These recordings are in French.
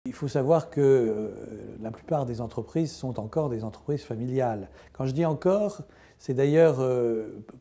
Il faut savoir que la plupart des entreprises sont encore des entreprises familiales. Quand je dis encore, c'est d'ailleurs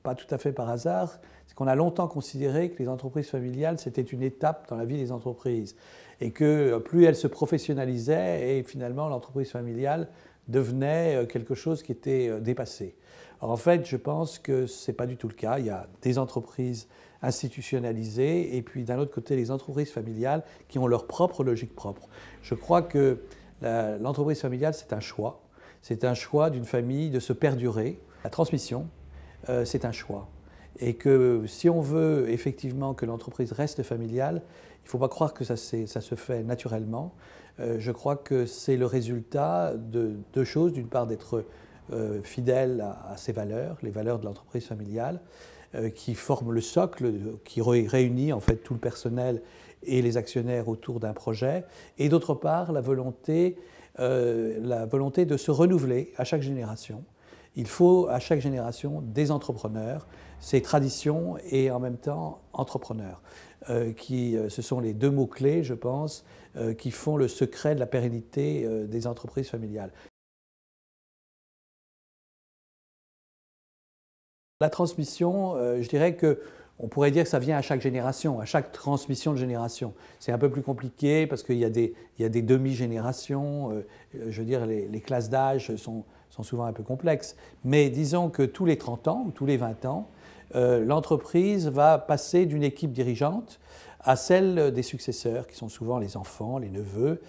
pas tout à fait par hasard, c'est qu'on a longtemps considéré que les entreprises familiales, c'était une étape dans la vie des entreprises et que plus elles se professionnalisaient et finalement l'entreprise familiale devenait quelque chose qui était dépassé. Alors en fait, je pense que ce n'est pas du tout le cas. Il y a des entreprises institutionnalisées et puis d'un autre côté les entreprises familiales qui ont leur propre logique propre. Je crois que l'entreprise familiale, c'est un choix. C'est un choix d'une famille de se perdurer. La transmission, c'est un choix. Et que si on veut effectivement que l'entreprise reste familiale, il ne faut pas croire que ça se fait naturellement. Je crois que c'est le résultat de deux choses. D'une part, d'être fidèle à ses valeurs, les valeurs de l'entreprise familiale, qui forment le socle, qui réunit en fait tout le personnel et les actionnaires autour d'un projet, et d'autre part la volonté de se renouveler à chaque génération. Il faut à chaque génération des entrepreneurs, ces traditions et en même temps entrepreneurs, ce sont les deux mots-clés, je pense, qui font le secret de la pérennité des entreprises familiales. La transmission, je dirais qu'on pourrait dire que ça vient à chaque génération, à chaque transmission de génération. C'est un peu plus compliqué parce qu'il y a des demi-générations, je veux dire les classes d'âge sont souvent un peu complexes. Mais disons que tous les 30 ans ou tous les 20 ans, l'entreprise va passer d'une équipe dirigeante à celle des successeurs, qui sont souvent les enfants, les neveux.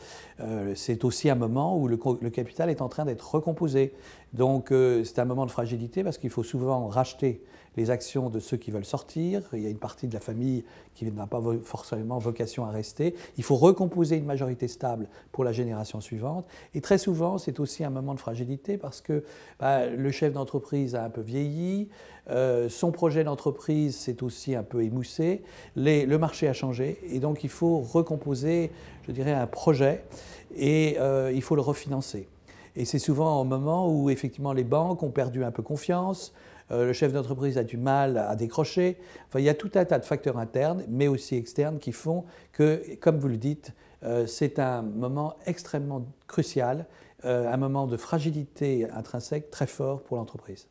C'est aussi un moment où le capital est en train d'être recomposé. Donc c'est un moment de fragilité parce qu'il faut souvent racheter les actions de ceux qui veulent sortir. Il y a une partie de la famille qui n'a pas forcément vocation à rester. Il faut recomposer une majorité stable pour la génération suivante. Et très souvent, c'est aussi un moment de fragilité parce que le chef d'entreprise a un peu vieilli, son projet d'entreprise s'est aussi un peu émoussé, le marché a changé et donc il faut recomposer, je dirais, un projet et il faut le refinancer. Et c'est souvent au moment où effectivement les banques ont perdu un peu confiance, le chef d'entreprise a du mal à décrocher. Enfin, il y a tout un tas de facteurs internes, mais aussi externes, qui font que, comme vous le dites, c'est un moment extrêmement crucial, un moment de fragilité intrinsèque très fort pour l'entreprise.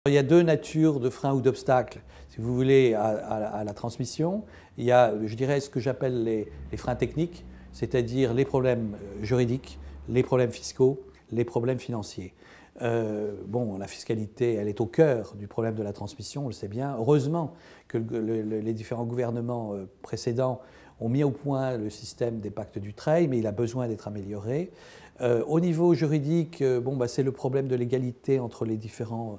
Il y a deux natures de freins ou d'obstacles, si vous voulez, à la transmission. Il y a, je dirais, ce que j'appelle les freins techniques, c'est-à-dire les problèmes juridiques, les problèmes fiscaux, les problèmes financiers. La fiscalité, elle est au cœur du problème de la transmission, on le sait bien. Heureusement que les différents gouvernements précédents ont mis au point le système des pactes Dutreil, mais il a besoin d'être amélioré. Au niveau juridique, c'est le problème de l'égalité entre les différents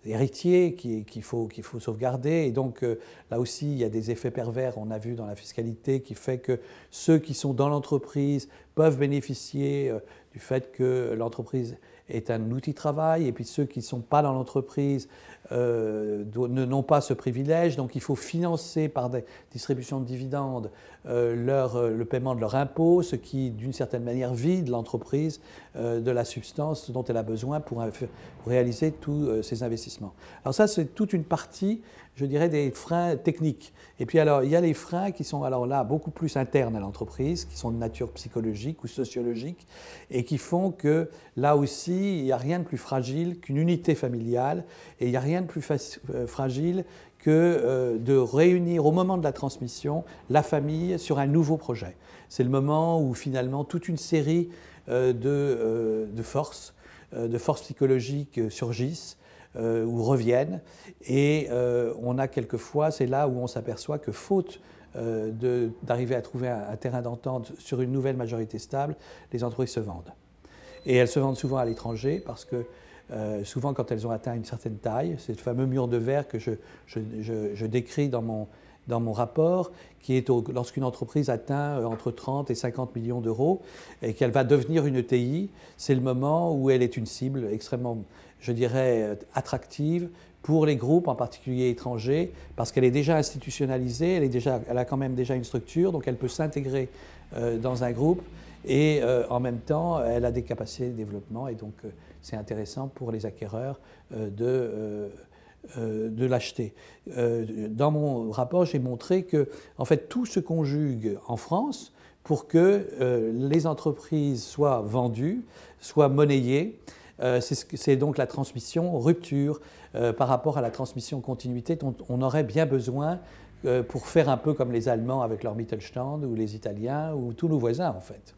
héritiers qu'il faut sauvegarder. Et donc là aussi, il y a des effets pervers, on a vu dans la fiscalité, qui fait que ceux qui sont dans l'entreprise peuvent bénéficier du fait que l'entreprise est un outil de travail, et puis ceux qui ne sont pas dans l'entreprise n'ont pas ce privilège. Donc il faut financer par des distributions de dividendes le paiement de leur impôt, ce qui d'une certaine manière vide l'entreprise de la substance dont elle a besoin pour réaliser tous ces investissements. Alors ça, c'est toute une partie, je dirais, des freins techniques. Et puis alors, il y a les freins qui sont alors là beaucoup plus internes à l'entreprise, qui sont de nature psychologique ou sociologique, et qui font que là aussi, il n'y a rien de plus fragile qu'une unité familiale, et il n'y a rien de plus fragile que de réunir au moment de la transmission la famille sur un nouveau projet. C'est le moment où finalement toute une série de forces psychologiques surgissent ou reviennent, et on a quelquefois, c'est là où on s'aperçoit que faute d'arriver à trouver un terrain d'entente sur une nouvelle majorité stable, les entreprises se vendent. Et elles se vendent souvent à l'étranger parce que souvent quand elles ont atteint une certaine taille, c'est le fameux mur de verre que je décris dans mon rapport, qui est lorsqu'une entreprise atteint entre 30 et 50 millions d'euros et qu'elle va devenir une ETI, c'est le moment où elle est une cible extrêmement, je dirais, attractive pour les groupes, en particulier étrangers, parce qu'elle est déjà institutionnalisée, elle a quand même déjà une structure, donc elle peut s'intégrer dans un groupe et en même temps, elle a des capacités de développement et donc c'est intéressant pour les acquéreurs de l'acheter. Dans mon rapport, j'ai montré que en fait, tout se conjugue en France pour que les entreprises soient vendues, soient monnayées. C'est donc la transmission rupture par rapport à la transmission continuité dont on aurait bien besoin pour faire un peu comme les Allemands avec leur Mittelstand ou les Italiens ou tous nos voisins en fait.